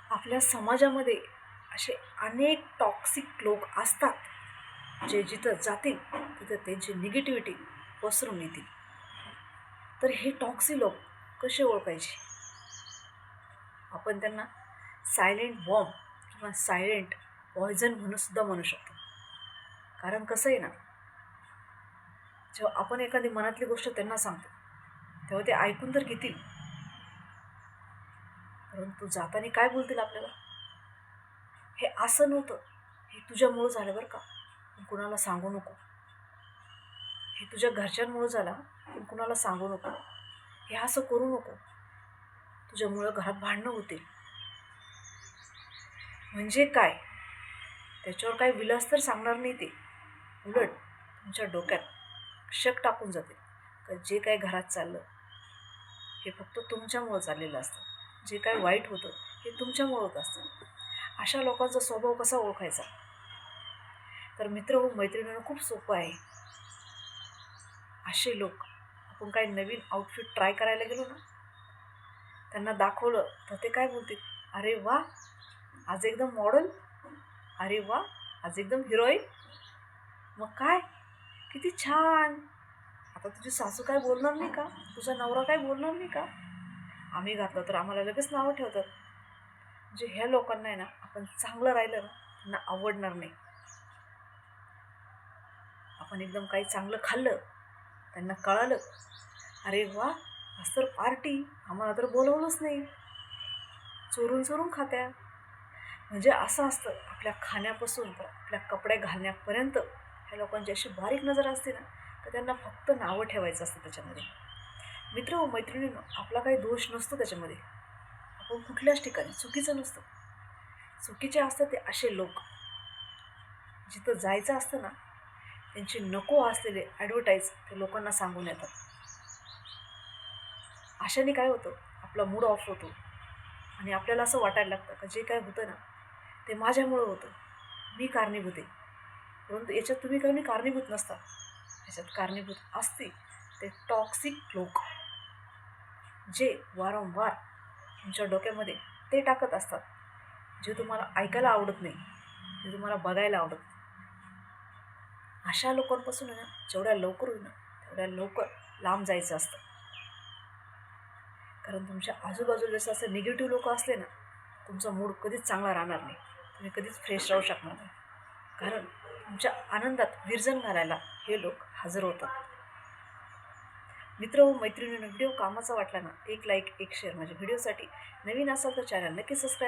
आपल्या समाजामध्ये असे अनेक टॉक्सिक लोक असतात जे जिथं जातील तिथं त्यांची निगेटिव्हिटी पसरून येतील. तर हे टॉक्सिक लोक कसे ओळखायचे? आपण त्यांना सायलेंट बॉम्ब किंवा सायलेंट पॉयझन म्हणू शकतो. कारण कसं आहे ना, जेव्हा आपण एखादी मनातली गोष्ट त्यांना सांगतो तेव्हा ते ऐकून तर घेतील, परंतु जाताना काय बोलतील आपल्याला? हे असं नव्हतं, हे तुझ्यामुळं झालं बरं का, पण कुणाला सांगू नको. हे तुझ्या घरच्यांमुळं झालं, पण कुणाला सांगू नको. हे असं करू नको, तुझ्यामुळं घरात भांडणं होतील. म्हणजे काय? त्याच्यावर काही विलास तर सांगणार नाही ते. उलट तुमच्या डोक्यात शक टाकून जाते का जे काही घरात चाललं हे फक्त तुमच्यामुळं चाललेलं असतं. जे काही वाईट होतं हे तुमच्यामुळं होत असतं. अशा लोकांचा स्वभाव कसा ओळखायचा? तर मित्र व मैत्रिणींना खूप सोपं आहे. असे लोक, आपण काही नवीन आउटफिट ट्राय करायला गेलो ना, त्यांना दाखवलं तर ते काय बोलतील? अरे वा, आज एकदम मॉडल. अरे वा, आज एकदम हिरोईन. मग काय, किती छान. आता तुझी सासू काय बोलणार नाही का? तुझा नवरा काय बोलणार नाही का? आम्ही घातलं तर आम्हाला लगेच नावं ठेवतात. म्हणजे ह्या लोकांना आहे ना, आपण चांगलं राहिलं ना त्यांना आवडणार नाही. आपण एकदम काही चांगलं खाल्लं, त्यांना कळालं, अरे वा, आज तर पार्टी, आम्हाला तर बोलवलंच नाही, चोरून चोरून खात्या. म्हणजे असं असतं, आपल्या खाण्यापासून तर आपल्या कपडे घालण्यापर्यंत ह्या लोकांची अशी बारीक नजर असते ना, तर त्यांना फक्त नावं ठेवायचं असतं त्याच्यामध्ये. मित्र व मैत्रिणींनो, आपला काही दोष नसतो त्याच्यामध्ये. आपण कुठल्याच ठिकाणी चुकीचं नसतं. चुकीचे असतात ते असे लोक, जिथं जायचं असतं ना त्यांची नको असलेले ॲडव्हर्टाईज ते लोकांना सांगून येतात. अशाने काय होतं, आपला मूड ऑफ होतो आणि आपल्याला असं वाटायला लागतं का जे काय होतं ना ते माझ्यामुळं होतं, मी कारणीभूत आहे. परंतु याच्यात तुम्ही काही कारणीभूत नसता. याच्यात कारणीभूत असते ते टॉक्सिक लोक, जे वारंवार तुमच्या डोक्यामध्ये ते टाकत असतात जे तुम्हाला ऐकायला आवडत नाही, जे तुम्हाला बघायला आवडत नाही. अशा लोकांपासून ना जेवढ्या लवकर होईल ना तेवढ्या लवकर लांब जायचं असतं. कारण तुमच्या आजूबाजूला जसं असं निगेटिव्ह लोक असले ना, तुमचा मूड कधीच चांगला राहणार नाही, तुम्ही कधीच फ्रेश राहू शकणार नाही. कारण तुमच्या आनंदात विरजन घालायला हे लोक हजर होतात. मित्र व मैत्रिणींनो, व्हिडिओ कामाचा वाटला ना, एक लाईक, एक शेअर. माझ्या व्हिडिओसाठी नवीन असाल तर चॅनल नक्की सबस्क्राईब